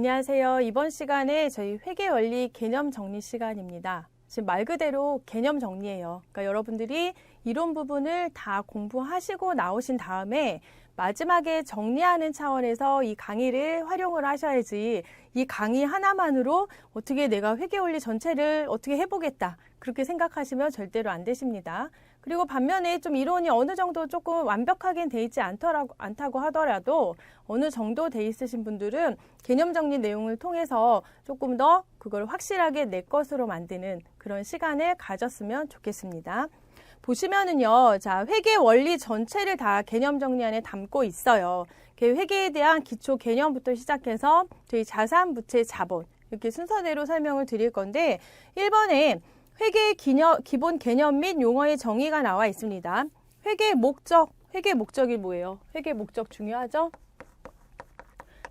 안녕하세요. 이번 시간에 저희 회계원리 개념 정리 시간입니다. 지금 말 그대로 개념 정리예요. 그러니까 여러분들이 이론 부분을 다 공부하시고 나오신 다음에 마지막에 정리하는 차원에서 이 강의를 활용을 하셔야지 이 강의 하나만으로 어떻게 내가 회계원리 전체를 어떻게 해보겠다 그렇게 생각하시면 절대로 안 되십니다. 그리고 반면에 좀 이론이 어느 정도 조금 완벽하게 돼 있지 않다고 하더라도 어느 정도 돼 있으신 분들은 개념 정리 내용을 통해서 조금 더 그걸 확실하게 내 것으로 만드는 그런 시간을 가졌으면 좋겠습니다. 보시면은요, 자, 회계 원리 전체를 다 개념 정리 안에 담고 있어요. 회계에 대한 기초 개념부터 시작해서 저희 자산, 부채, 자본 이렇게 순서대로 설명을 드릴 건데 1번에 회계의 기본 개념 및 용어의 정의가 나와 있습니다. 회계의 목적, 회계 목적이 뭐예요? 회계 목적 중요하죠?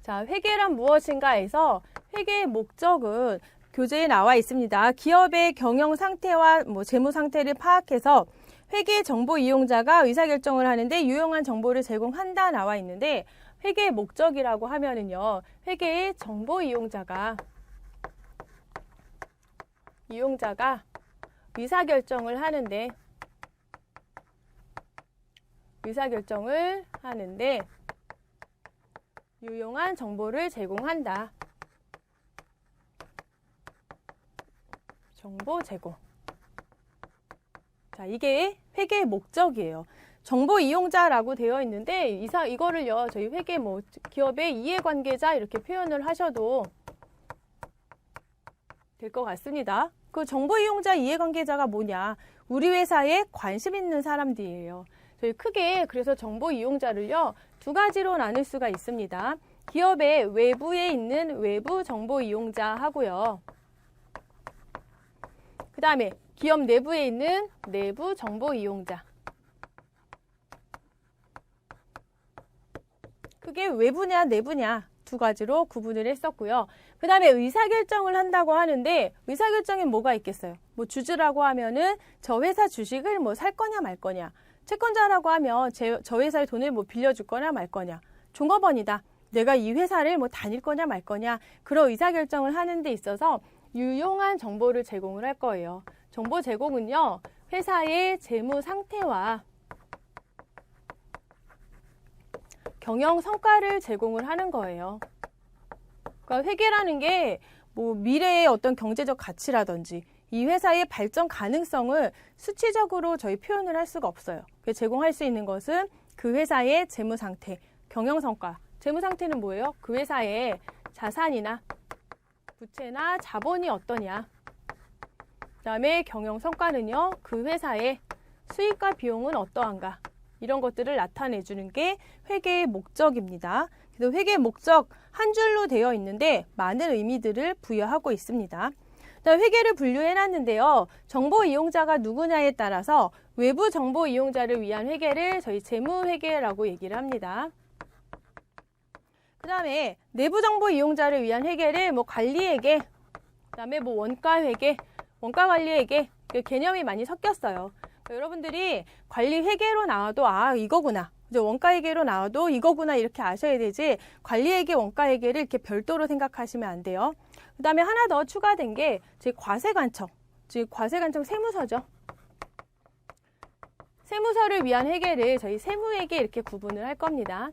자, 회계란 무엇인가 해서 회계의 목적은 교재에 나와 있습니다. 기업의 경영 상태와 재무 상태를 파악해서 회계 정보 이용자가 의사결정을 하는데 유용한 정보를 제공한다 나와 있는데 회계의 목적이라고 하면은요, 회계의 정보 이용자가 의사결정을 하는데 유용한 정보를 제공한다. 정보 제공. 자, 이게 회계의 목적이에요. 정보 이용자라고 되어 있는데 이거를요, 저희 회계 기업의 이해관계자 이렇게 표현을 하셔도 될 것 같습니다. 그 정보 이용자 이해관계자가 뭐냐? 우리 회사에 관심 있는 사람들이에요. 저희 크게 그래서 정보 이용자를요, 두 가지로 나눌 수가 있습니다. 기업의 외부에 있는 외부 정보 이용자 하고요. 그 다음에 기업 내부에 있는 내부 정보 이용자. 그게 외부냐 내부냐 두 가지로 구분을 했었고요. 그 다음에 의사결정을 한다고 하는데 의사결정에 뭐가 있겠어요? 주주라고 하면은 저 회사 주식을 살 거냐 말 거냐. 채권자라고 하면 저 회사에 돈을 빌려줄 거냐 말 거냐. 종업원이다. 내가 이 회사를 다닐 거냐 말 거냐. 그런 의사결정을 하는 데 있어서 유용한 정보를 제공을 할 거예요. 정보 제공은요, 회사의 재무 상태와 경영 성과를 제공을 하는 거예요. 그러니까 회계라는 게 미래의 어떤 경제적 가치라든지 이 회사의 발전 가능성을 수치적으로 저희 표현을 할 수가 없어요. 제공할 수 있는 것은 그 회사의 재무 상태, 경영 성과. 재무 상태는 뭐예요? 그 회사의 자산이나 부채나 자본이 어떠냐. 그 다음에 경영 성과는요, 그 회사의 수익과 비용은 어떠한가. 이런 것들을 나타내 주는 게 회계의 목적입니다. 그래서 회계의 목적 한 줄로 되어 있는데 많은 의미들을 부여하고 있습니다. 회계를 분류해 놨는데요. 정보 이용자가 누구냐에 따라서 외부 정보 이용자를 위한 회계를 저희 재무회계라고 얘기를 합니다. 그 다음에 내부 정보 이용자를 위한 회계를 관리회계, 그 다음에 원가회계, 원가관리회계 개념이 많이 섞였어요. 여러분들이 관리회계로 나와도 이거구나. 원가회계로 나와도 이거구나 이렇게 아셔야 되지 관리회계, 원가회계를 이렇게 별도로 생각하시면 안 돼요. 그 다음에 하나 더 추가된 게 제 과세관청, 즉 과세관청 세무서죠. 세무서를 위한 회계를 저희 세무회계 이렇게 구분을 할 겁니다.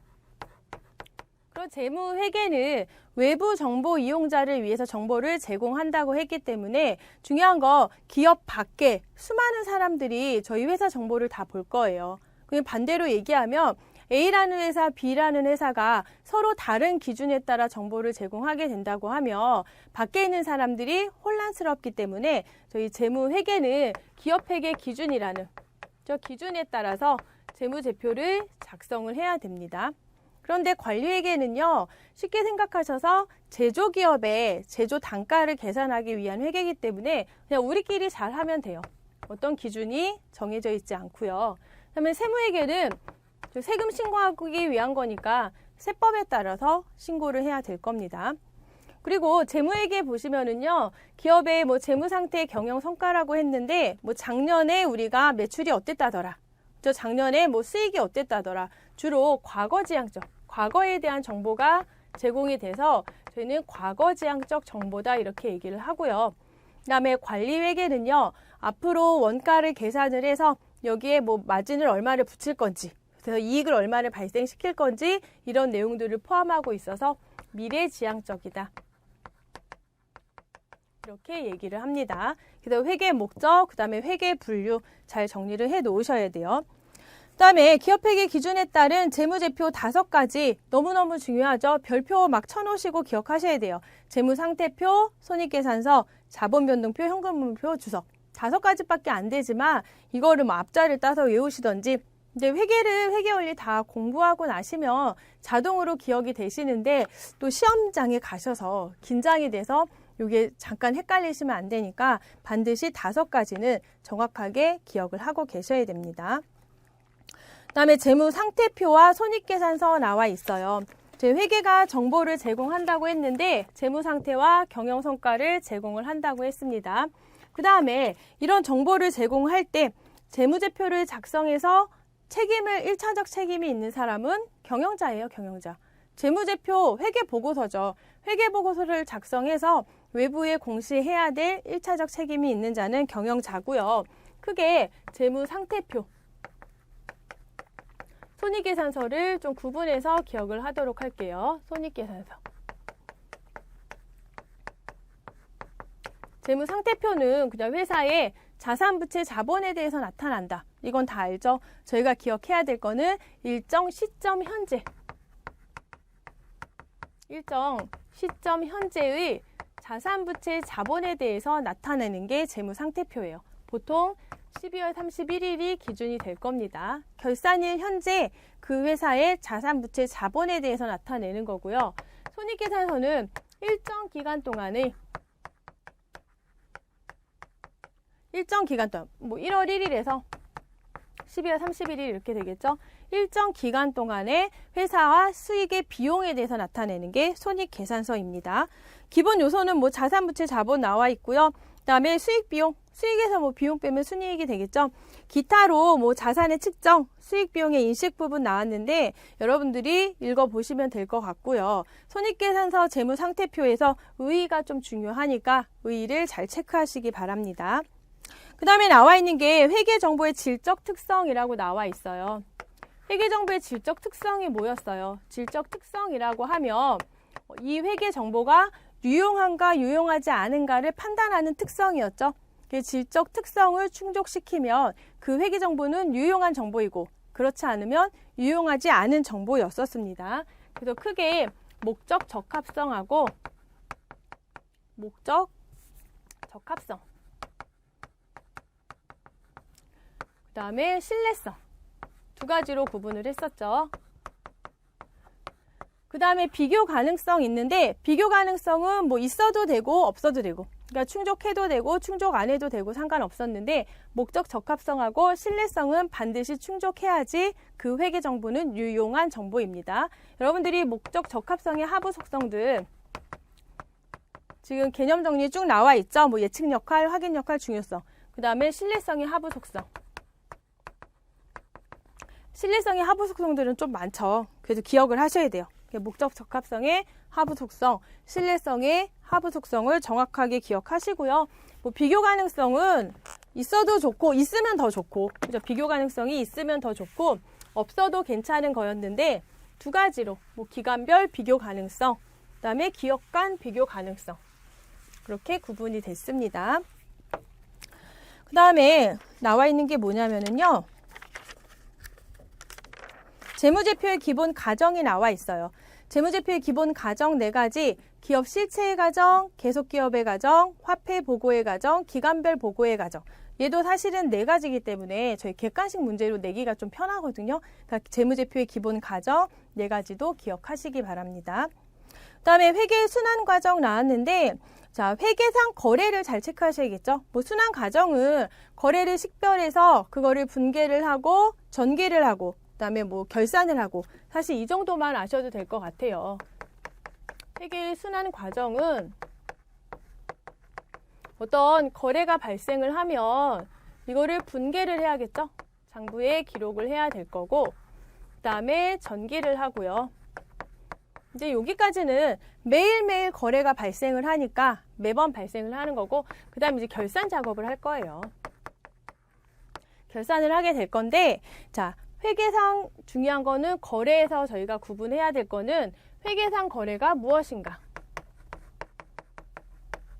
그리고 재무회계는 외부 정보 이용자를 위해서 정보를 제공한다고 했기 때문에 중요한 거 기업 밖에 수많은 사람들이 저희 회사 정보를 다 볼 거예요. 그냥 반대로 얘기하면 A라는 회사, B라는 회사가 서로 다른 기준에 따라 정보를 제공하게 된다고 하면 밖에 있는 사람들이 혼란스럽기 때문에 저희 재무회계는 기업회계 기준이라는 저 기준에 따라서 재무제표를 작성을 해야 됩니다. 그런데 관리회계는요, 쉽게 생각하셔서 제조기업의 제조 단가를 계산하기 위한 회계이기 때문에 그냥 우리끼리 잘 하면 돼요. 어떤 기준이 정해져 있지 않고요. 그다음에 세무회계는 세금 신고하기 위한 거니까 세법에 따라서 신고를 해야 될 겁니다. 그리고 재무회계 보시면은요, 기업의 재무 상태 경영 성과라고 했는데 작년에 우리가 매출이 어땠다더라. 작년에 수익이 어땠다더라. 주로 과거 지향적, 과거에 대한 정보가 제공이 돼서 되는 과거지향적 정보다 이렇게 얘기를 하고요. 그 다음에 관리회계는요. 앞으로 원가를 계산을 해서 여기에 뭐 마진을 얼마를 붙일 건지, 그래서 이익을 얼마를 발생시킬 건지 이런 내용들을 포함하고 있어서 미래지향적이다. 이렇게 얘기를 합니다. 그래서 회계 목적, 그 다음에 회계 분류 잘 정리를 해 놓으셔야 돼요. 그 다음에 기업회계 기준에 따른 재무제표 5가지 너무너무 중요하죠. 별표 막 쳐놓으시고 기억하셔야 돼요. 재무상태표, 손익계산서, 자본변동표, 현금분표, 주석. 5가지밖에 안 되지만 이거를 뭐 앞자를 따서 외우시던지, 이제 회계원리 다 공부하고 나시면 자동으로 기억이 되시는데 또 시험장에 가셔서 긴장이 돼서 이게 잠깐 헷갈리시면 안 되니까 반드시 5가지는 정확하게 기억을 하고 계셔야 됩니다. 그 다음에 재무상태표와 손익계산서 나와 있어요. 회계가 정보를 제공한다고 했는데 재무상태와 경영성과를 제공을 한다고 했습니다. 그 다음에 이런 정보를 제공할 때 재무제표를 작성해서 1차적 책임이 있는 사람은 경영자예요, 경영자. 재무제표 회계보고서죠. 회계보고서를 작성해서 외부에 공시해야 될 1차적 책임이 있는 자는 경영자고요. 크게 재무상태표, 손익계산서를 좀 구분해서 기억을 하도록 할게요. 손익계산서. 재무상태표는 그냥 회사의 자산부채 자본에 대해서 나타난다. 이건 다 알죠? 저희가 기억해야 될 거는 일정 시점 현재의 자산부채 자본에 대해서 나타내는 게 재무상태표예요. 보통 12월 31일이 기준이 될 겁니다. 결산일 현재 그 회사의 자산부채 자본에 대해서 나타내는 거고요. 손익계산서는 일정 기간 동안, 뭐 1월 1일에서 12월 31일 이렇게 되겠죠. 일정 기간 동안의 회사와 수익의 비용에 대해서 나타내는 게 손익계산서입니다. 기본 요소는 뭐 자산부채 자본 나와 있고요. 그다음에 수익비용, 수익에서 뭐 비용 빼면 순이익이 되겠죠. 기타로 뭐 자산의 측정, 수익비용의 인식 부분 나왔는데 여러분들이 읽어보시면 될 것 같고요. 손익계산서 재무상태표에서 의의가 좀 중요하니까 의의를 잘 체크하시기 바랍니다. 그 다음에 나와 있는 게 회계정보의 질적 특성이라고 나와 있어요. 회계정보의 질적 특성이 뭐였어요? 질적 특성이라고 하면 이 회계정보가 유용한가 유용하지 않은가를 판단하는 특성이었죠. 질적 특성을 충족시키면 그 회계정보는 유용한 정보이고 그렇지 않으면 유용하지 않은 정보였었습니다. 그래서 크게 목적 적합성하고 목적 적합성, 그 다음에 신뢰성 2가지로 구분을 했었죠. 그 다음에 비교 가능성 있는데 비교 가능성은 뭐 있어도 되고 없어도 되고, 그러니까 충족해도 되고 충족 안 해도 되고 상관없었는데 목적 적합성하고 신뢰성은 반드시 충족해야지 그 회계 정보는 유용한 정보입니다. 여러분들이 목적 적합성의 하부 속성들 지금 개념 정리 쭉 나와 있죠. 뭐 예측 역할, 확인 역할, 중요성. 그 다음에 신뢰성의 하부 속성. 신뢰성의 하부 속성들은 좀 많죠. 그래도 기억을 하셔야 돼요. 목적 적합성의 하부 속성, 신뢰성의 하부 속성을 정확하게 기억하시고요. 뭐 비교 가능성은 있어도 좋고 있으면 더 좋고, 그죠? 비교 가능성이 있으면 더 좋고 없어도 괜찮은 거였는데 2가지로 뭐 기간별 비교 가능성, 그다음에 기업 간 비교 가능성 그렇게 구분이 됐습니다. 그다음에 나와 있는 게 뭐냐면은요. 재무제표의 기본 가정이 나와 있어요. 재무제표의 기본 가정 4가지, 기업 실체의 가정, 계속기업의 가정, 화폐 보고의 가정, 기간별 보고의 가정. 얘도 사실은 4가지이기 때문에 저희 객관식 문제로 내기가 좀 편하거든요. 그러니까 재무제표의 기본 가정 4가지도 기억하시기 바랍니다. 그다음에 회계 순환 과정 나왔는데, 자, 회계상 거래를 잘 체크하셔야겠죠. 뭐 순환 과정은 거래를 식별해서 그거를 분계를 하고 전개를 하고 그다음에 뭐 결산을 하고, 사실 이 정도만 아셔도 될 것 같아요. 회계 순환 과정은 어떤 거래가 발생을 하면 이거를 분계를 해야겠죠. 장부에 기록을 해야 될 거고, 그다음에 전기를 하고요. 이제 여기까지는 매일매일 거래가 발생을 하니까 매번 발생을 하는 거고, 그 다음에 이제 결산 작업을 할 거예요. 결산을 하게 될 건데, 자, 회계상 중요한 거는 거래에서 저희가 구분해야 될 거는 회계상 거래가 무엇인가.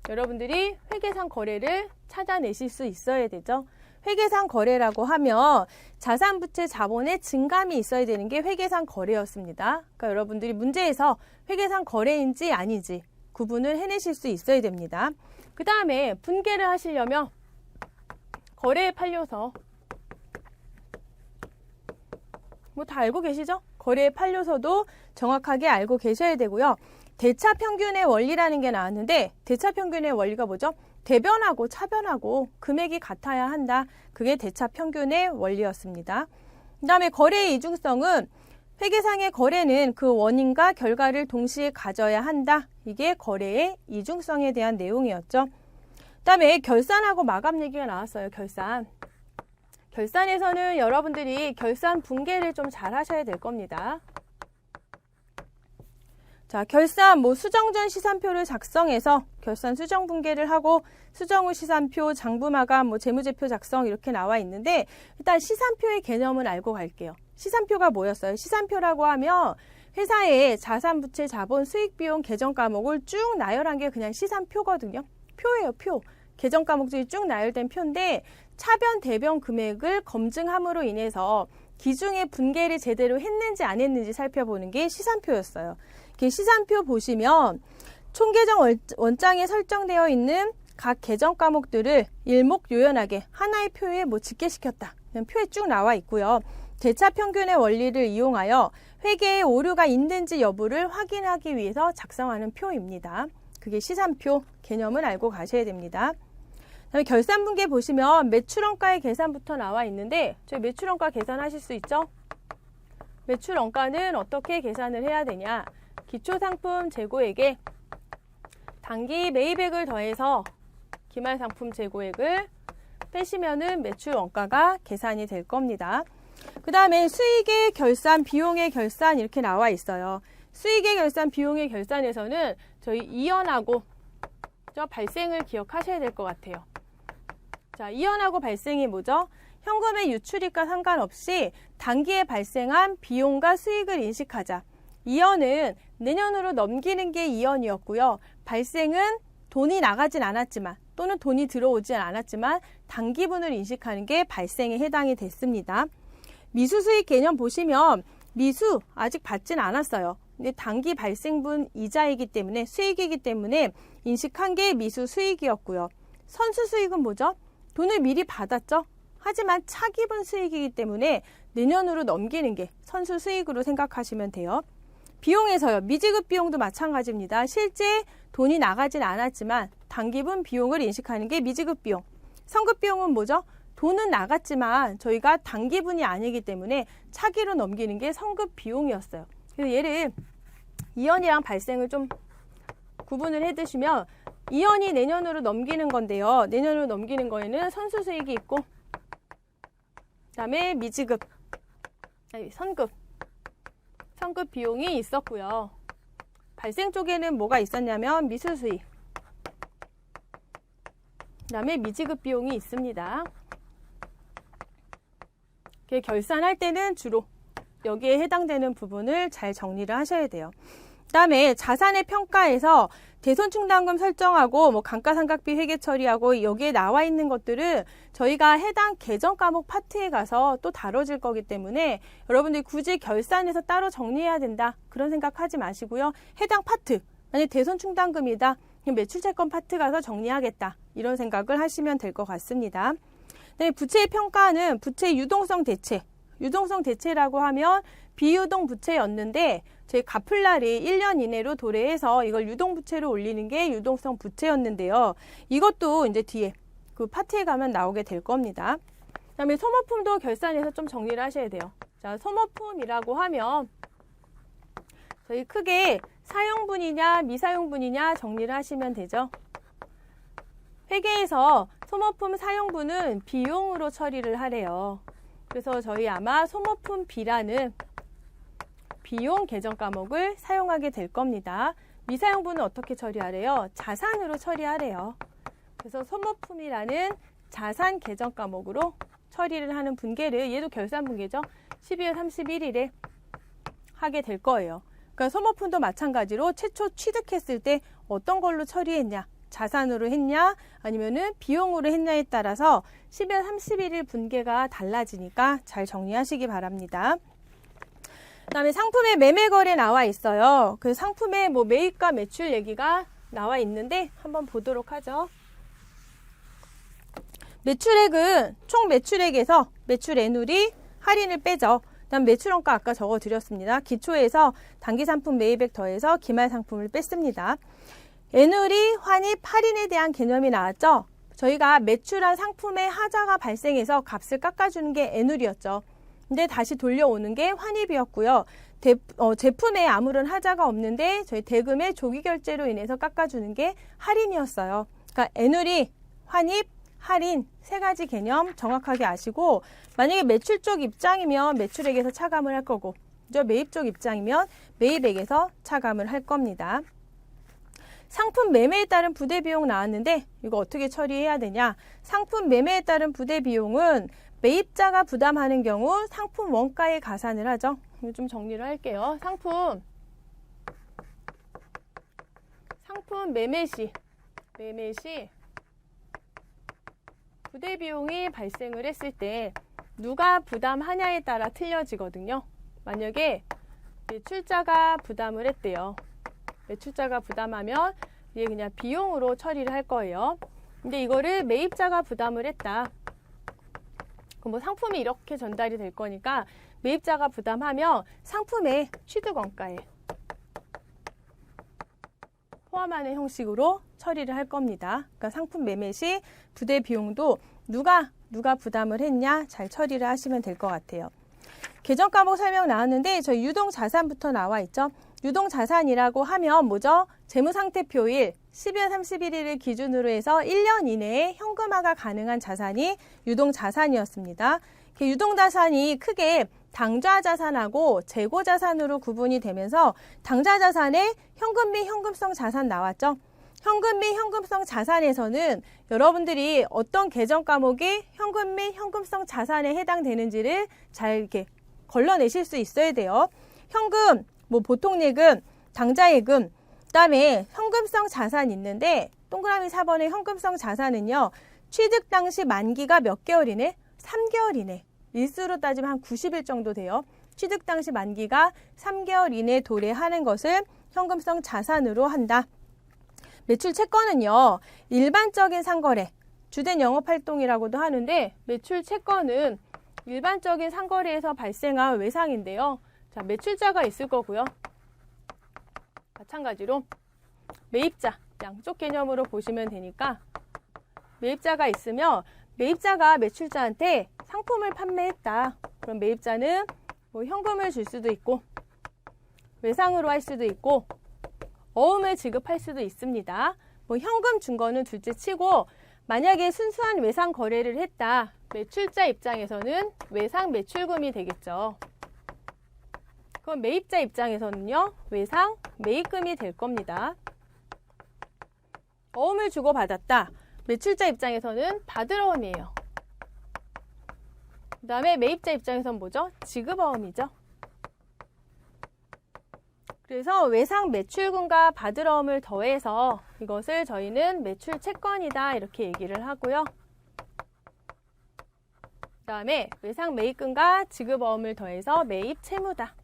여러분들이 회계상 거래를 찾아내실 수 있어야 되죠. 회계상 거래라고 하면 자산부채 자본의 증감이 있어야 되는 게 회계상 거래였습니다. 그러니까 여러분들이 문제에서 회계상 거래인지 아니지 구분을 해내실 수 있어야 됩니다. 그 다음에 분개를 하시려면 거래에 팔려서 뭐 다 알고 계시죠? 거래에 팔려서도 정확하게 알고 계셔야 되고요. 대차평균의 원리라는 게 나왔는데 대차평균의 원리가 뭐죠? 대변하고 차변하고 금액이 같아야 한다. 그게 대차평균의 원리였습니다. 그 다음에 거래의 이중성은 회계상의 거래는 그 원인과 결과를 동시에 가져야 한다. 이게 거래의 이중성에 대한 내용이었죠. 그 다음에 결산하고 마감 얘기가 나왔어요. 결산에서는 여러분들이 결산 분개를 좀 잘 하셔야 될 겁니다. 자, 결산 수정 전 시산표를 작성해서 결산 수정 분개를 하고 수정 후 시산표, 장부 마감, 재무제표 작성 이렇게 나와 있는데 일단 시산표의 개념을 알고 갈게요. 시산표가 뭐였어요? 시산표라고 하면 회사의 자산, 부채, 자본, 수익, 비용, 계정 과목을 쭉 나열한 게 그냥 시산표거든요. 표예요, 표. 계정 과목들이 쭉 나열된 표인데 차변, 대변 금액을 검증함으로 인해서 기중의 분개를 제대로 했는지 안 했는지 살펴보는 게 시산표였어요. 시산표 보시면 총계정 원장에 설정되어 있는 각 계정 과목들을 일목요연하게 하나의 표에 집계시켰다. 그냥 표에 쭉 나와 있고요. 대차평균의 원리를 이용하여 회계에 오류가 있는지 여부를 확인하기 위해서 작성하는 표입니다. 그게 시산표 개념을 알고 가셔야 됩니다. 그다음에 결산분계 보시면 매출원가의 계산부터 나와 있는데 저희 매출원가 계산하실 수 있죠? 매출원가는 어떻게 계산을 해야 되냐? 기초상품 재고액에 단기 매입액을 더해서 기말상품 재고액을 빼시면은 매출원가가 계산이 될 겁니다. 그 다음에 수익의 결산, 비용의 결산 이렇게 나와 있어요. 수익의 결산, 비용의 결산에서는 저희 이연하고 발생을 기억하셔야 될 것 같아요. 자, 이연하고 발생이 뭐죠? 현금의 유출입과 상관없이 단기에 발생한 비용과 수익을 인식하자. 이연은 내년으로 넘기는 게 이연이었고요. 발생은 돈이 나가진 않았지만 또는 돈이 들어오진 않았지만 단기분을 인식하는 게 발생에 해당이 됐습니다. 미수수익 개념 보시면 미수 아직 받진 않았어요. 근데 단기 발생분 이자이기 때문에 수익이기 때문에 인식한 게 미수수익이었고요. 선수수익은 뭐죠? 돈을 미리 받았죠. 하지만 차기분 수익이기 때문에 내년으로 넘기는 게 선수수익으로 생각하시면 돼요. 비용에서요. 미지급 비용도 마찬가지입니다. 실제 돈이 나가진 않았지만 단기분 비용을 인식하는 게 미지급 비용. 선급 비용은 뭐죠? 돈은 나갔지만 저희가 단기분이 아니기 때문에 차기로 넘기는 게 선급 비용이었어요. 그래서 얘를 이연이랑 발생을 좀 구분을 해두시면 이연이 내년으로 넘기는 건데요. 내년으로 넘기는 거에는 선수수익이 있고 그다음에 미지급, 선급 비용이 있었고요. 발생 쪽에는 뭐가 있었냐면 미수수익, 그다음에 미지급 비용이 있습니다. 결산할 때는 주로 여기에 해당되는 부분을 잘 정리를 하셔야 돼요. 그다음에 자산의 평가에서 대손충당금 설정하고 감가상각비 회계 처리하고 여기에 나와 있는 것들은 저희가 해당 계정 과목 파트에 가서 또 다뤄질 거기 때문에 여러분들이 굳이 결산해서 따로 정리해야 된다 그런 생각하지 마시고요. 해당 파트, 만약 대손충당금이다 매출채권 파트 가서 정리하겠다 이런 생각을 하시면 될 것 같습니다. 네, 부채의 평가는 부채 유동성 대체. 유동성 대체라고 하면 비유동 부채였는데 저희 갚을 날이 1년 이내로 도래해서 이걸 유동부채로 올리는 게 유동성 부채였는데요. 이것도 이제 뒤에 그 파트에 가면 나오게 될 겁니다. 그다음에 소모품도 결산해서 좀 정리를 하셔야 돼요. 자, 소모품이라고 하면 저희 크게 사용분이냐 미사용분이냐 정리를 하시면 되죠. 회계에서 소모품 사용분은 비용으로 처리를 하래요. 그래서 저희 아마 소모품 B라는 비용 계정 과목을 사용하게 될 겁니다. 미사용분은 어떻게 처리하래요? 자산으로 처리하래요. 그래서 소모품이라는 자산 계정 과목으로 처리를 하는 분계를, 얘도 결산 분계죠. 12월 31일에 하게 될 거예요. 그러니까 소모품도 마찬가지로 최초 취득했을 때 어떤 걸로 처리했냐, 자산으로 했냐 아니면은 비용으로 했냐에 따라서 12월 31일 분계가 달라지니까 잘 정리하시기 바랍니다. 그다음에 상품의 매매 거래 나와 있어요. 그 상품의 뭐 매입과 매출 얘기가 나와 있는데 한번 보도록 하죠. 매출액은 총 매출액에서 매출 애누리 할인을 빼죠. 그다음 매출원가 아까 적어 드렸습니다. 기초에서 단기 상품 매입액 더해서 기말 상품을 뺐습니다. 애누리, 환입, 할인에 대한 개념이 나왔죠. 저희가 매출한 상품의 하자가 발생해서 값을 깎아주는 게 애누리였죠. 근데 다시 돌려오는 게 환입이었고요. 제품에 아무런 하자가 없는데 저희 대금의 조기 결제로 인해서 깎아주는 게 할인이었어요. 그러니까 애누리, 환입, 할인 세 가지 개념 정확하게 아시고, 만약에 매출 쪽 입장이면 매출액에서 차감을 할 거고, 매입 쪽 입장이면 매입액에서 차감을 할 겁니다. 상품 매매에 따른 부대 비용 나왔는데 이거 어떻게 처리해야 되냐? 상품 매매에 따른 부대 비용은 매입자가 부담하는 경우 상품 원가에 가산을 하죠. 좀 정리를 할게요. 상품 매매 시 부대 비용이 발생을 했을 때 누가 부담하냐에 따라 틀려지거든요. 만약에 매출자가 부담을 했대요. 매출자가 부담하면 이게 그냥 비용으로 처리를 할 거예요. 근데 이거를 매입자가 부담을 했다. 그럼 뭐 상품이 이렇게 전달이 될 거니까 매입자가 부담하면 상품의 취득원가에 포함하는 형식으로 처리를 할 겁니다. 그러니까 상품 매매 시 부대 비용도 누가 부담을 했냐 잘 처리를 하시면 될 것 같아요. 계정 과목 설명 나왔는데 저희 유동자산부터 나와 있죠. 유동자산이라고 하면 뭐죠? 재무상태표일 12월 31일을 기준으로 해서 1년 이내에 현금화가 가능한 자산이 유동자산이었습니다. 유동자산이 크게 당좌자산하고 재고자산으로 구분이 되면서 당좌자산에 현금 및 현금성 자산 나왔죠. 현금 및 현금성 자산에서는 여러분들이 어떤 계정 과목이 현금 및 현금성 자산에 해당되는지를 잘 이렇게 걸러내실 수 있어야 돼요. 현금, 뭐 보통예금, 당좌예금, 그다음에 현금성 자산 있는데 동그라미 4번의 현금성 자산은요. 취득 당시 만기가 몇 개월이네? 3개월 이내. 일수로 따지면 한 90일 정도 돼요. 취득 당시 만기가 3개월 이내 도래하는 것을 현금성 자산으로 한다. 매출 채권은요. 일반적인 상거래, 주된 영업활동이라고도 하는데 매출 채권은 일반적인 상거래에서 발생한 외상인데요. 자, 매출자가 있을 거고요. 마찬가지로 매입자, 양쪽 개념으로 보시면 되니까 매입자가 있으면 매입자가 매출자한테 상품을 판매했다. 그럼 매입자는 뭐 현금을 줄 수도 있고 외상으로 할 수도 있고 어음을 지급할 수도 있습니다. 뭐 현금 준 거는 둘째 치고 만약에 순수한 외상 거래를 했다. 매출자 입장에서는 외상 매출금이 되겠죠. 그럼 매입자 입장에서는요. 외상 매입금이 될 겁니다. 어음을 주고 받았다. 매출자 입장에서는 받으러음이에요. 그 다음에 매입자 입장에서는 뭐죠? 지급어음이죠. 그래서 외상 매출금과 받으러음을 더해서 이것을 저희는 매출 채권이다 이렇게 얘기를 하고요. 그 다음에 외상 매입금과 지급어음을 더해서 매입 채무다.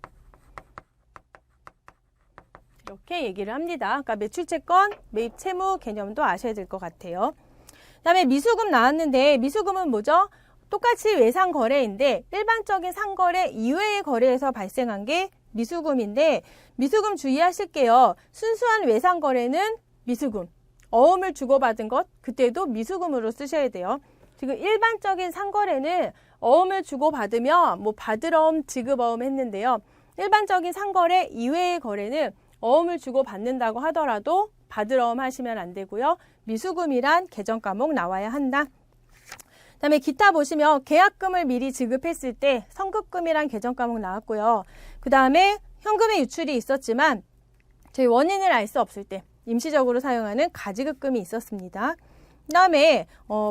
이렇게 얘기를 합니다. 그러니까 매출 채권, 매입 채무 개념도 아셔야 될 것 같아요. 그 다음에 미수금 나왔는데 미수금은 뭐죠? 똑같이 외상 거래인데 일반적인 상거래 이외의 거래에서 발생한 게 미수금인데 미수금 주의하실게요. 순수한 외상 거래는 미수금, 어음을 주고받은 것 그때도 미수금으로 쓰셔야 돼요. 지금 일반적인 상거래는 어음을 주고받으면 뭐 받으러음, 지급어음 했는데요. 일반적인 상거래 이외의 거래는 어음을 주고받는다고 하더라도 받으러음 하시면 안 되고요. 미수금이란 계정 과목 나와야 한다. 그 다음에 기타 보시면 계약금을 미리 지급했을 때 성급금이란 계정 과목 나왔고요. 그 다음에 현금의 유출이 있었지만 저희 원인을 알 수 없을 때 임시적으로 사용하는 가지급금이 있었습니다. 그 다음에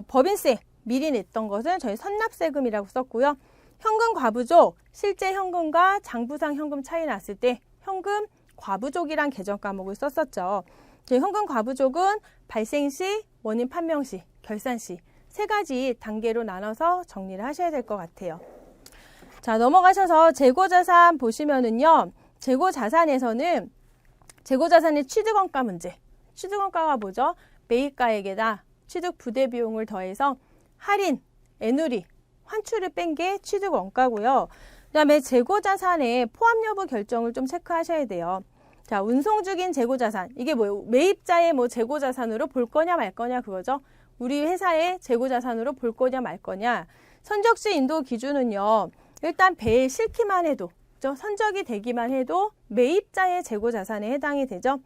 법인세 미리 냈던 것은 저희 선납세금이라고 썼고요. 현금 과부족, 실제 현금과 장부상 현금 차이 났을 때 현금 과부족이란 개정 과목을 썼었죠. 저희 현금 과부족은 발생 시, 원인 판명 시, 결산 시 세 가지 단계로 나눠서 정리를 하셔야 될 것 같아요. 자, 넘어가셔서 재고자산 보시면은요. 재고자산에서는 재고자산의 취득원가 문제. 취득원가가 뭐죠? 매입가액에다 취득 부대 비용을 더해서 할인, 애누리, 환출을 뺀 게 취득원가고요. 그 다음에 재고자산의 포함 여부 결정을 좀 체크하셔야 돼요. 자, 운송 중인 재고자산. 이게 뭐예요? 매입자의 재고자산으로 볼 거냐 말 거냐 그거죠. 우리 회사의 재고자산으로 볼 거냐 말 거냐. 선적시 인도 기준은요. 일단 배에 싣기만 해도, 선적이 되기만 해도 매입자의 재고자산에 해당이 되죠.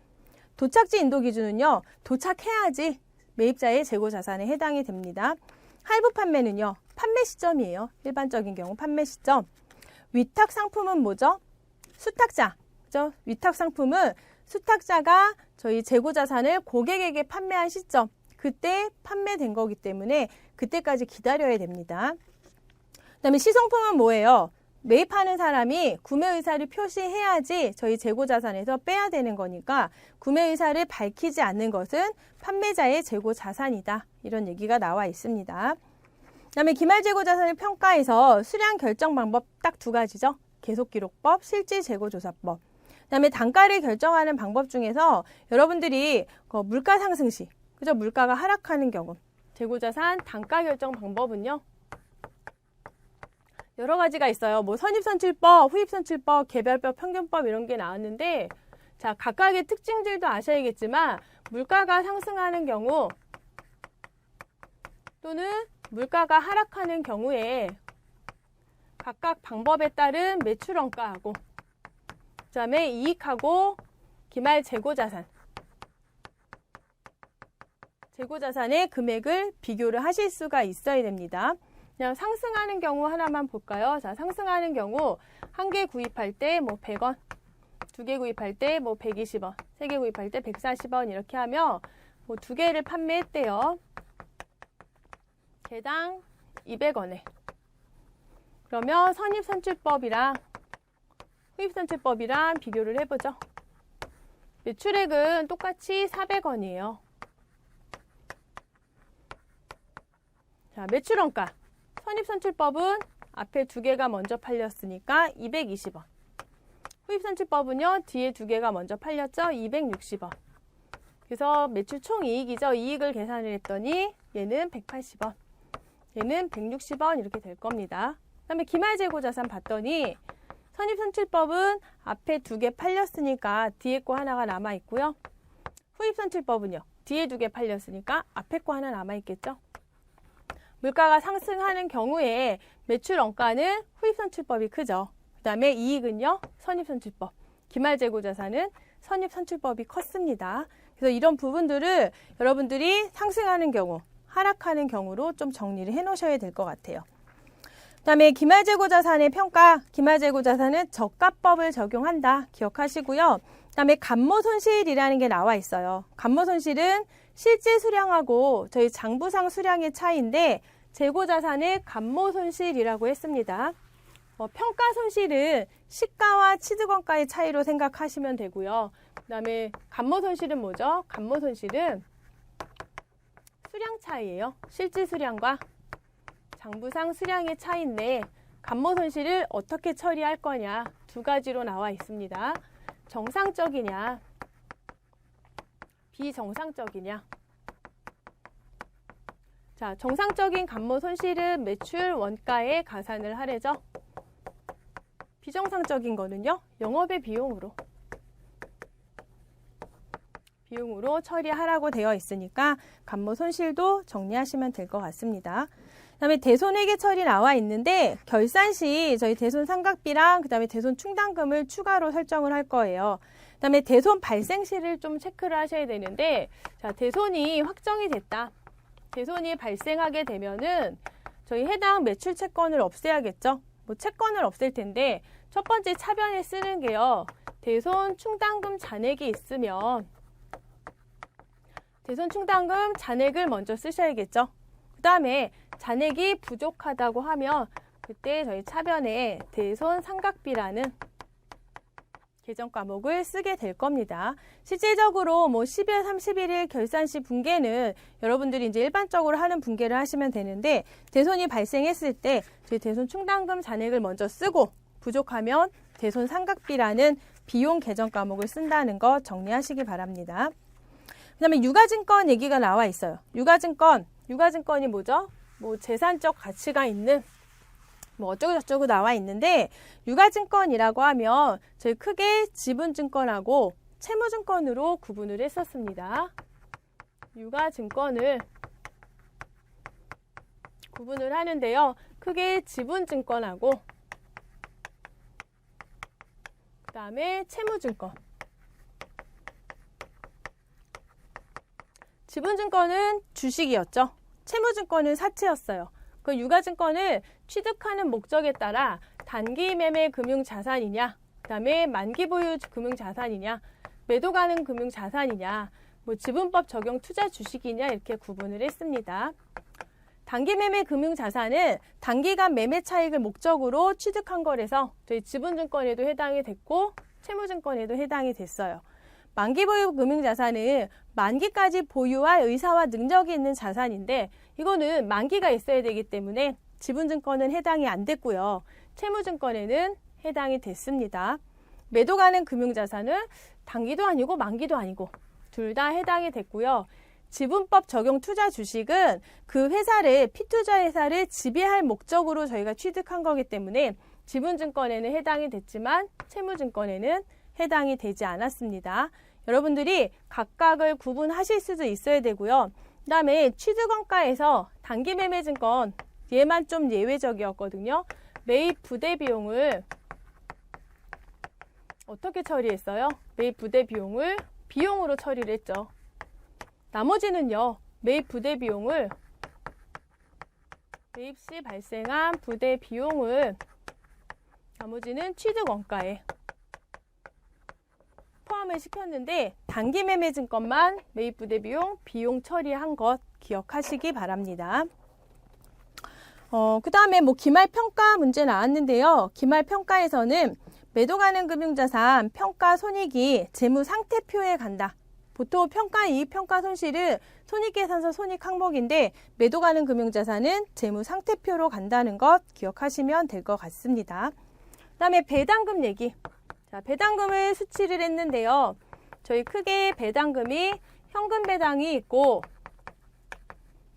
도착지 인도 기준은요. 도착해야지 매입자의 재고자산에 해당이 됩니다. 할부 판매는요. 판매 시점이에요. 일반적인 경우 판매 시점. 위탁 상품은 뭐죠? 수탁자. 그죠? 위탁 상품은 수탁자가 저희 재고자산을 고객에게 판매한 시점. 그때 판매된 거기 때문에 그때까지 기다려야 됩니다. 그 다음에 시성품은 뭐예요? 매입하는 사람이 구매 의사를 표시해야지 저희 재고자산에서 빼야 되는 거니까 구매 의사를 밝히지 않는 것은 판매자의 재고자산이다. 이런 얘기가 나와 있습니다. 그 다음에 기말재고자산을 평가해서 수량 결정 방법 딱 두 가지죠. 계속기록법, 실질재고조사법. 그 다음에 단가를 결정하는 방법 중에서 여러분들이 물가 상승 시, 그죠? 물가가 하락하는 경우 재고자산 단가 결정 방법은요. 여러 가지가 있어요. 선입선출법, 후입선출법, 개별법, 평균법 이런 게 나왔는데 자, 각각의 특징들도 아셔야겠지만 물가가 상승하는 경우 또는 물가가 하락하는 경우에 각각 방법에 따른 매출원가하고 그다음에 이익하고 기말 재고자산 재고자산의 금액을 비교를 하실 수가 있어야 됩니다. 그냥 상승하는 경우 하나만 볼까요? 자, 상승하는 경우 한 개 구입할 때 100원, 두 개 구입할 때 120원, 세 개 구입할 때 140원 이렇게 하면 두 개를 판매했대요. 개당 200원에. 그러면 선입선출법이랑 후입선출법이랑 비교를 해보죠. 매출액은 똑같이 400원이에요. 자, 매출원가. 선입선출법은 앞에 두 개가 먼저 팔렸으니까 220원. 후입선출법은요, 뒤에 두 개가 먼저 팔렸죠? 260원. 그래서 매출 총이익이죠. 이익을 계산을 했더니 얘는 180원, 얘는 160원 이렇게 될 겁니다. 그 다음에 기말재고자산 봤더니 선입선출법은 앞에 두 개 팔렸으니까 뒤에 거 하나가 남아있고요. 후입선출법은요, 뒤에 두 개 팔렸으니까 앞에 거 하나 남아있겠죠. 물가가 상승하는 경우에 매출 원가는 후입선출법이 크죠. 그 다음에 이익은요, 선입선출법. 기말재고자산은 선입선출법이 컸습니다. 그래서 이런 부분들을 여러분들이 상승하는 경우, 하락하는 경우로 좀 정리를 해 놓으셔야 될 것 같아요. 그 다음에 기말재고자산의 평가, 기말재고자산은 저가법을 적용한다. 기억하시고요. 그 다음에 감모손실이라는 게 나와 있어요. 감모손실은 실제 수량하고 저희 장부상 수량의 차이인데 재고자산의 감모손실이라고 했습니다. 평가손실은 시가와 취득원가의 차이로 생각하시면 되고요. 그 다음에 감모손실은 뭐죠? 감모손실은 수량 차이예요. 실제 수량과 장부상 수량의 차이인데 감모손실을 어떻게 처리할 거냐 두 가지로 나와 있습니다. 정상적이냐 비정상적이냐. 자, 정상적인 감모손실은 매출 원가에 가산을 하래죠. 비정상적인 거는요, 영업의 비용으로 처리하라고 되어 있으니까 감모손실도 정리하시면 될 것 같습니다. 그 다음에 대손회계 처리 나와 있는데 결산 시 저희 대손 상각비랑 그 다음에 대손 충당금을 추가로 설정을 할 거예요. 그 다음에 대손 발생 시를 좀 체크를 하셔야 되는데 자, 대손이 확정이 됐다. 대손이 발생하게 되면은 저희 해당 매출 채권을 없애야겠죠. 채권을 없앨 텐데 첫 번째 차변에 쓰는 게요. 대손 충당금 잔액이 있으면 대손 충당금 잔액을 먼저 쓰셔야겠죠. 그 다음에 잔액이 부족하다고 하면 그때 저희 차변에 대손 상각비라는 계정 과목을 쓰게 될 겁니다. 실질적으로 12월 31일 결산 시 분계는 여러분들이 이제 일반적으로 하는 분계를 하시면 되는데 대손이 발생했을 때 저희 대손 충당금 잔액을 먼저 쓰고 부족하면 대손 상각비라는 비용 계정 과목을 쓴다는 거 정리하시기 바랍니다. 그 다음에 유가증권 얘기가 나와 있어요. 유가증권이 뭐죠? 재산적 가치가 있는 어쩌고저쩌고 나와 있는데 유가증권이라고 하면 저희 크게 지분증권하고 채무증권으로 구분을 했었습니다. 유가증권을 구분을 하는데요. 크게 지분증권하고 그 다음에 채무증권. 지분증권은 주식이었죠. 채무증권은 사채였어요. 그 유가증권을 취득하는 목적에 따라 단기 매매 금융자산이냐, 그 다음에 만기 보유 금융자산이냐, 매도 가능 금융자산이냐, 지분법 적용 투자 주식이냐 이렇게 구분을 했습니다. 단기 매매 금융자산은 단기간 매매 차익을 목적으로 취득한 거라서 저희 지분증권에도 해당이 됐고 채무증권에도 해당이 됐어요. 만기 보유 금융자산은 만기까지 보유할 의사와 능력이 있는 자산인데 이거는 만기가 있어야 되기 때문에 지분증권은 해당이 안 됐고요. 채무증권에는 해당이 됐습니다. 매도 가능 금융자산은 단기도 아니고 만기도 아니고 둘 다 해당이 됐고요. 지분법 적용 투자 주식은 그 회사를 피투자 회사를 지배할 목적으로 저희가 취득한 거기 때문에 지분증권에는 해당이 됐지만 채무증권에는 해당이 되지 않았습니다. 여러분들이 각각을 구분하실 수도 있어야 되고요. 그 다음에 취득원가에서 단기매매증권 얘만 좀 예외적이었거든요. 매입 부대 비용을 어떻게 처리했어요? 매입 부대 비용을 비용으로 처리를 했죠. 나머지는요. 매입 부대 비용을 매입 시 발생한 부대 비용을 나머지는 취득원가에 포함을 시켰는데 단기 매매 증권만 매입 부대 비용 처리한 것 기억하시기 바랍니다. 그 다음에 기말 평가 문제 나왔는데요. 기말 평가에서는 매도 가능 금융자산 평가 손익이 재무 상태표에 간다. 보통 평가 이익 평가 손실은 손익계산서 손익 항목인데 매도 가능 금융자산은 재무 상태표로 간다는 것 기억하시면 될 것 같습니다. 그 다음에 배당금 얘기. 자, 배당금을 수치를 했는데요. 저희 크게 배당금이 현금 배당이 있고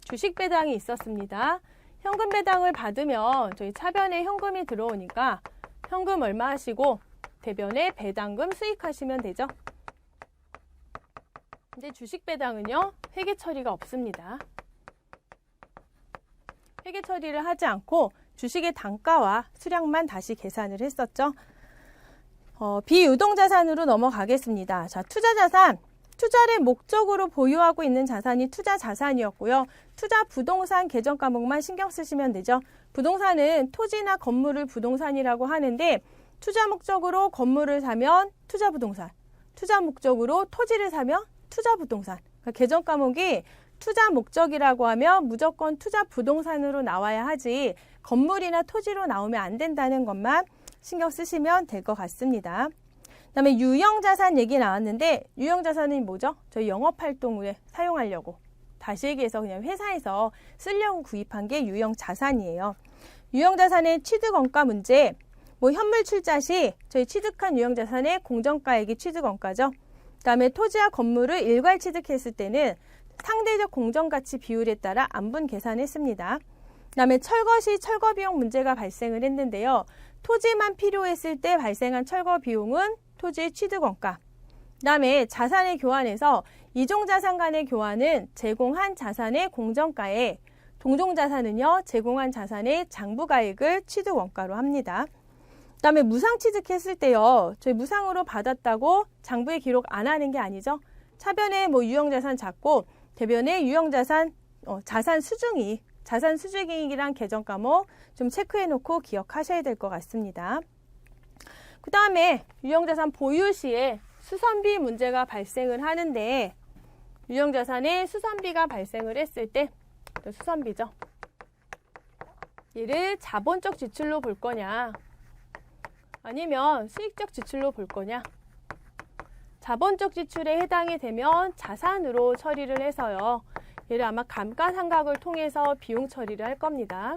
주식 배당이 있었습니다. 현금 배당을 받으면 저희 차변에 현금이 들어오니까 현금 얼마 하시고 대변에 배당금 수익하시면 되죠. 이제 주식 배당은요. 회계 처리가 없습니다. 회계 처리를 하지 않고 주식의 단가와 수량만 다시 계산을 했었죠. 비유동자산으로 넘어가겠습니다. 자, 투자자산. 투자를 목적으로 보유하고 있는 자산이 투자자산이었고요. 투자 부동산 계정 과목만 신경 쓰시면 되죠. 부동산은 토지나 건물을 부동산이라고 하는데 투자 목적으로 건물을 사면 투자 부동산, 투자 목적으로 토지를 사면 투자 부동산. 그러니까 계정 과목이 투자 목적이라고 하면 무조건 투자 부동산으로 나와야 하지 건물이나 토지로 나오면 안 된다는 것만 신경 쓰시면 될 것 같습니다. 그 다음에 유형자산 얘기 나왔는데 유형자산은 뭐죠? 저희 영업활동에 사용하려고 다시 얘기해서 그냥 회사에서 쓰려고 구입한 게 유형자산이에요. 유형자산의 취득원가 문제 현물 출자 시 저희 취득한 유형자산의 공정가액이 취득원가죠. 그 다음에 토지와 건물을 일괄 취득했을 때는 상대적 공정가치 비율에 따라 안분 계산했습니다. 그 다음에 철거 시 철거 비용 문제가 발생을 했는데요. 토지만 필요했을 때 발생한 철거 비용은 토지의 취득원가. 그 다음에 자산의 교환에서 이종자산 간의 교환은 제공한 자산의 공정가액, 동종자산은요 제공한 자산의 장부가액을 취득원가로 합니다. 그 다음에 무상 취득했을 때요. 저희 무상으로 받았다고 장부에 기록 안 하는 게 아니죠. 차변에 유형자산 잡고 대변에 유형자산 자산 수중이익, 자산 수중이익이란 계정 과목 좀 체크해 놓고 기억하셔야 될 것 같습니다. 그 다음에 유형자산 보유 시에 수선비 문제가 발생을 하는데 유형자산에 수선비가 발생을 했을 때 수선비죠. 얘를 자본적 지출로 볼 거냐 아니면 수익적 지출로 볼 거냐. 자본적 지출에 해당이 되면 자산으로 처리를 해서요. 얘를 아마 감가상각을 통해서 비용 처리를 할 겁니다.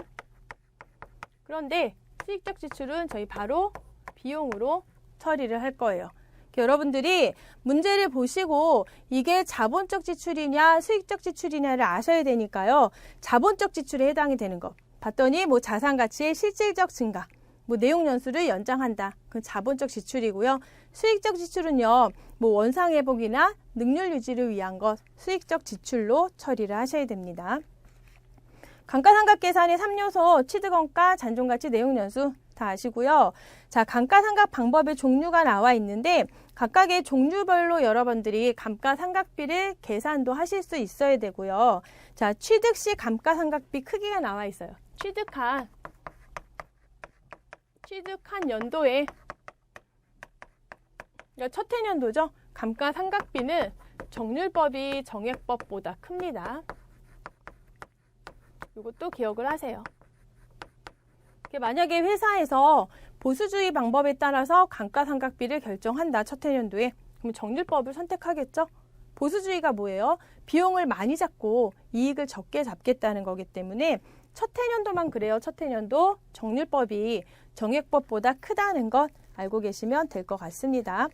그런데 수익적 지출은 저희 바로 비용으로 처리를 할 거예요. 여러분들이 문제를 보시고 이게 자본적 지출이냐 수익적 지출이냐를 아셔야 되니까요. 자본적 지출에 해당이 되는 거 봤더니 뭐 자산가치의 실질적 증가, 뭐 내용연수를 연장한다. 그건 자본적 지출이고요. 수익적 지출은요. 뭐 원상회복이나 능률 유지를 위한 것 수익적 지출로 처리를 하셔야 됩니다. 감가상각계산의 3요소 취득원가, 잔존가치, 내용연수 다 아시고요. 자, 감가상각 방법의 종류가 나와 있는데 각각의 종류별로 여러분들이 감가상각비를 계산도 하실 수 있어야 되고요. 자, 취득 시 감가상각비 크기가 나와 있어요. 취득한 연도에 첫 해년도죠. 감가상각비는 정률법이 정액법보다 큽니다. 이것도 기억을 하세요. 만약에 회사에서 보수주의 방법에 따라서 감가상각비를 결정한다. 첫 해년도에. 그럼 정률법을 선택하겠죠? 보수주의가 뭐예요? 비용을 많이 잡고 이익을 적게 잡겠다는 거기 때문에 첫 해년도만 그래요. 첫 해년도 정률법이 정액법보다 크다는 것 알고 계시면 될 것 같습니다.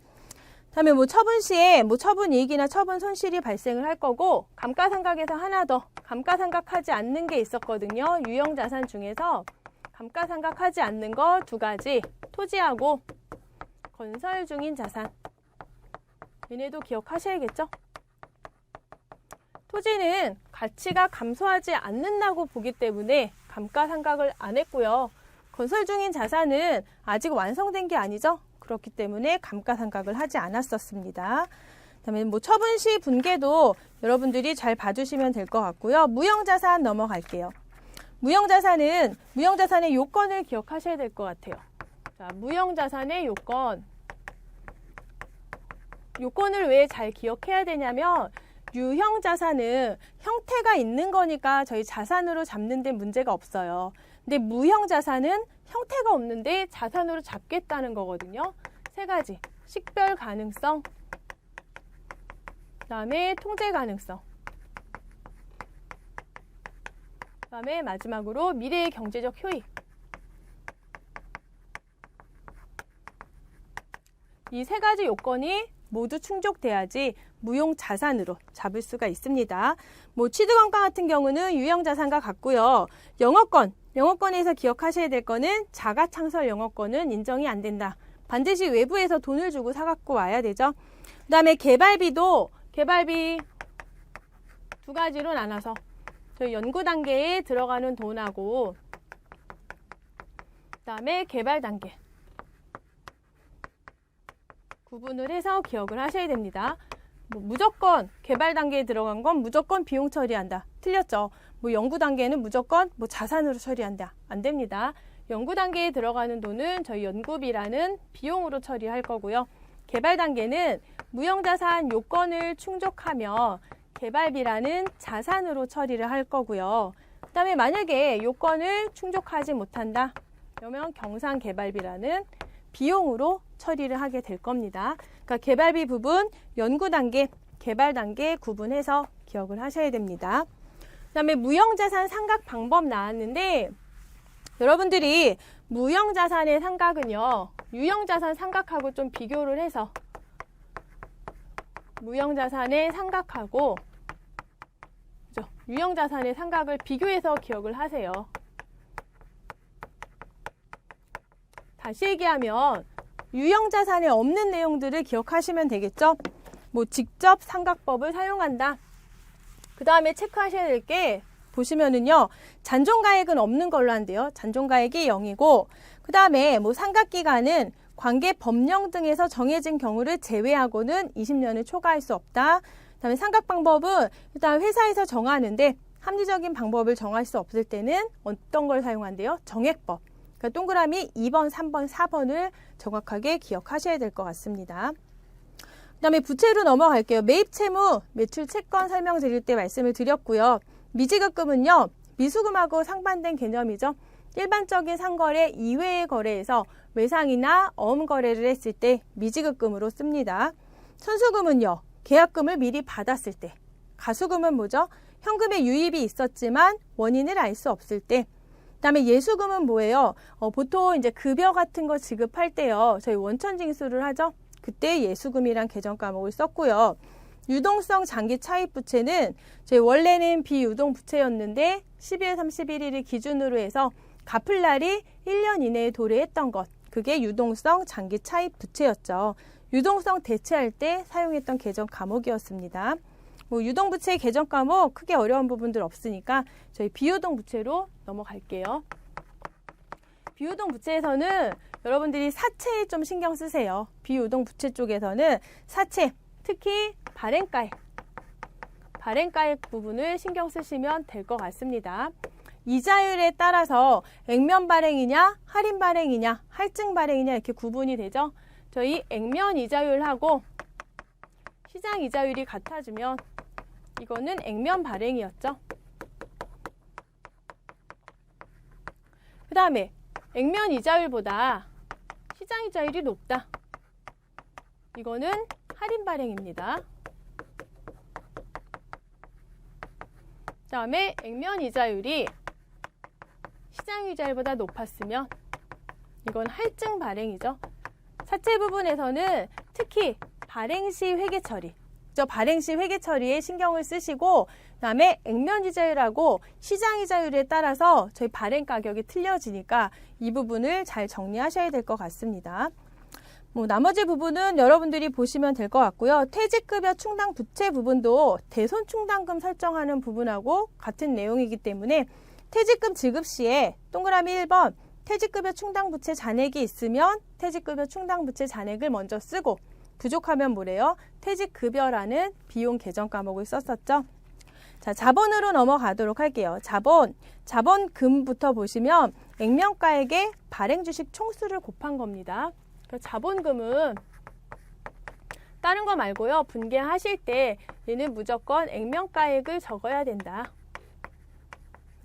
다음에 뭐 처분 시에 뭐 처분 이익이나 처분 손실이 발생을 할 거고 감가상각에서 하나 더 감가상각하지 않는 게 있었거든요. 유형자산 중에서 감가상각하지 않는 거 두 가지 토지하고 건설 중인 자산 얘네도 기억하셔야겠죠? 토지는 가치가 감소하지 않는다고 보기 때문에 감가상각을 안 했고요. 건설 중인 자산은 아직 완성된 게 아니죠. 그렇기 때문에 감가상각을 하지 않았었습니다. 그다음에 뭐 처분 시 분계도 여러분들이 잘 봐주시면 될 것 같고요. 무형자산 넘어갈게요. 무형자산의 요건을 기억하셔야 될 것 같아요. 자, 무형자산의 요건을 왜 잘 기억해야 되냐면 유형자산은 형태가 있는 거니까 저희 자산으로 잡는 데 문제가 없어요. 근데 무형자산은 형태가 없는데 자산으로 잡겠다는 거거든요. 세 가지. 식별 가능성, 그다음에 통제 가능성, 그다음에 마지막으로 미래의 경제적 효익. 이 세 가지 요건이 모두 충족돼야지 무용자산으로 잡을 수가 있습니다. 뭐 취득원가 같은 경우는 유형자산과 같고요. 영업권에서 기억하셔야 될 거는 자가창설 영업권은 인정이 안 된다. 반드시 외부에서 돈을 주고 사갖고 와야 되죠. 그 다음에 개발비 두 가지로 나눠서 저희 연구 단계에 들어가는 돈하고 그 다음에 개발 단계 구분을 해서 기억을 하셔야 됩니다. 뭐 무조건 개발 단계에 들어간 건 무조건 비용 처리한다. 틀렸죠? 뭐 연구 단계는 무조건 뭐 자산으로 처리한다. 안 됩니다. 연구 단계에 들어가는 돈은 저희 연구비라는 비용으로 처리할 거고요. 개발 단계는 무형자산 요건을 충족하며 개발비라는 자산으로 처리를 할 거고요. 그 다음에 만약에 요건을 충족하지 못한다. 그러면 경상개발비라는 비용으로 처리를 하게 될 겁니다. 그러니까 개발비 부분, 연구 단계, 개발 단계 구분해서 기억을 하셔야 됩니다. 그 다음에 무형자산 상각 방법 나왔는데 여러분들이 무형자산의 상각은요. 유형자산 상각하고 좀 비교를 해서 무형자산의 상각하고 그죠? 유형자산의 상각을 비교해서 기억을 하세요. 다시 얘기하면 유형자산에 없는 내용들을 기억하시면 되겠죠? 뭐 직접 상각법을 사용한다. 그 다음에 체크하셔야 될 게 보시면은요. 잔존가액은 없는 걸로 한대요. 잔존가액이 0이고 그 다음에 뭐 상각기간은 관계 법령 등에서 정해진 경우를 제외하고는 20년을 초과할 수 없다. 그 다음에 상각방법은 일단 회사에서 정하는데 합리적인 방법을 정할 수 없을 때는 어떤 걸 사용한대요? 정액법. 그러니까 동그라미 2번, 3번, 4번을 정확하게 기억하셔야 될 것 같습니다. 그 다음에 부채로 넘어갈게요. 매입 채무, 매출 채권 설명드릴 때 말씀을 드렸고요. 미지급금은요, 미수금하고 상반된 개념이죠. 일반적인 상거래 이외의 거래에서 외상이나 어음 거래를 했을 때 미지급금으로 씁니다. 선수금은요, 계약금을 미리 받았을 때. 가수금은 뭐죠? 현금의 유입이 있었지만 원인을 알 수 없을 때. 그다음에 예수금은 뭐예요? 보통 이제 급여 같은 거 지급할 때요, 저희 원천징수를 하죠. 그때 예수금이란 계정 과목을 썼고요. 유동성 장기 차입 부채는 저희 원래는 비유동 부채였는데 12월 31일을 기준으로 해서 갚을 날이 1년 이내에 도래했던 것, 그게 유동성 장기 차입 부채였죠. 유동성 대체할 때 사용했던 계정 과목이었습니다. 유동 부채 계정 과목 크게 어려운 부분들 없으니까 저희 비유동 부채로 넘어갈게요. 비유동 부채에서는 여러분들이 사채에 좀 신경 쓰세요. 비유동 부채 쪽에서는 사채, 특히 발행가액 부분을 신경 쓰시면 될 것 같습니다. 이자율에 따라서 액면 발행이냐, 할인 발행이냐, 할증 발행이냐 이렇게 구분이 되죠. 저희 액면 이자율하고 시장 이자율이 같아지면 이거는 액면 발행이었죠. 그 다음에 액면 이자율보다 시장 이자율이 높다. 이거는 할인 발행입니다. 그 다음에 액면 이자율이 시장 이자율보다 높았으면 이건 할증 발행이죠. 사채 부분에서는 특히 발행 시 회계 처리, 발행 시 회계 처리에 신경을 쓰시고, 그다음에 액면 이자율하고 시장 이자율에 따라서 저희 발행 가격이 틀려지니까 이 부분을 잘 정리하셔야 될 것 같습니다. 나머지 부분은 여러분들이 보시면 될 것 같고요. 퇴직급여 충당 부채 부분도 대손 충당금 설정하는 부분하고 같은 내용이기 때문에 퇴직금 지급 시에 동그라미 1번 퇴직급여 충당 부채 잔액이 있으면 퇴직급여 충당 부채 잔액을 먼저 쓰고, 부족하면 뭐래요? 퇴직급여라는 비용 계정 과목을 썼었죠. 자, 자본으로 넘어가도록 할게요. 자본금부터 보시면 액면가액의 발행주식 총수를 곱한 겁니다. 자본금은 다른 거 말고요. 분개하실 때 얘는 무조건 액면가액을 적어야 된다.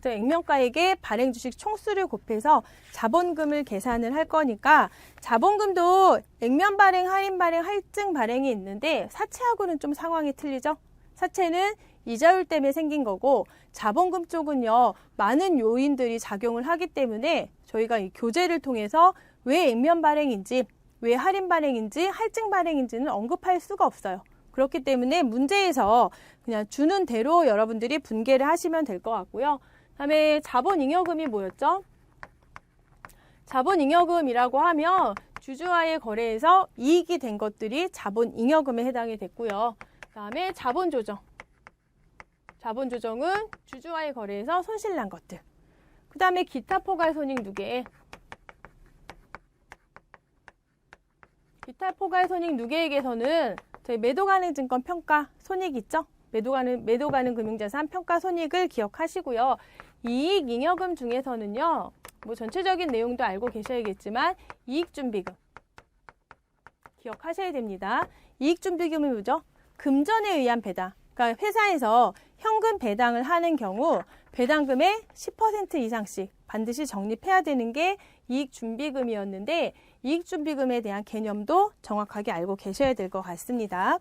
액면가액의 발행주식 총수를 곱해서 자본금을 계산을 할 거니까 자본금도 액면 발행, 할인 발행, 할증 발행이 있는데 사채하고는 좀 상황이 틀리죠. 사채는 이자율 때문에 생긴 거고 자본금 쪽은요, 많은 요인들이 작용을 하기 때문에 저희가 이 교재를 통해서 왜 액면 발행인지, 왜 할인 발행인지, 할증 발행인지는 언급할 수가 없어요. 그렇기 때문에 문제에서 그냥 주는 대로 여러분들이 분개를 하시면 될 것 같고요. 다음에 자본잉여금이 뭐였죠? 자본잉여금이라고 하면 주주와의 거래에서 이익이 된 것들이 자본잉여금에 해당이 됐고요. 다음에 자본조정. 자본조정은 주주와의 거래에서 손실난 것들. 그 다음에 기타 포괄손익 누계. 기타 포괄손익 누계액에서는 저희 매도가능증권 평가 손익 있죠? 매도가능 금융자산 평가 손익을 기억하시고요. 이익잉여금 중에서는요, 전체적인 내용도 알고 계셔야겠지만 이익준비금 기억하셔야 됩니다. 이익준비금은 뭐죠? 금전에 의한 배당. 그러니까 회사에서 현금 배당을 하는 경우 배당금의 10% 이상씩 반드시 적립해야 되는 게 이익준비금이었는데, 이익준비금에 대한 개념도 정확하게 알고 계셔야 될 것 같습니다.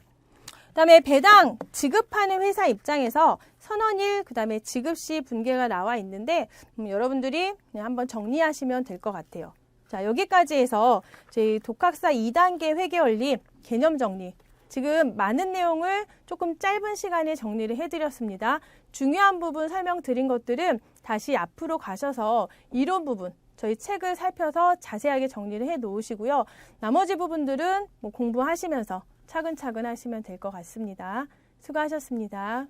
그 다음에 배당 지급하는 회사 입장에서 선언일, 그 다음에 지급시 분개가 나와 있는데 여러분들이 그냥 한번 정리하시면 될 것 같아요. 자, 여기까지 해서 저희 독학사 2단계 회계원리 개념 정리, 지금 많은 내용을 조금 짧은 시간에 정리를 해드렸습니다. 중요한 부분 설명드린 것들은 다시 앞으로 가셔서 이론 부분 저희 책을 살펴서 자세하게 정리를 해 놓으시고요. 나머지 부분들은 공부하시면서 차근차근 하시면 될 것 같습니다. 수고하셨습니다.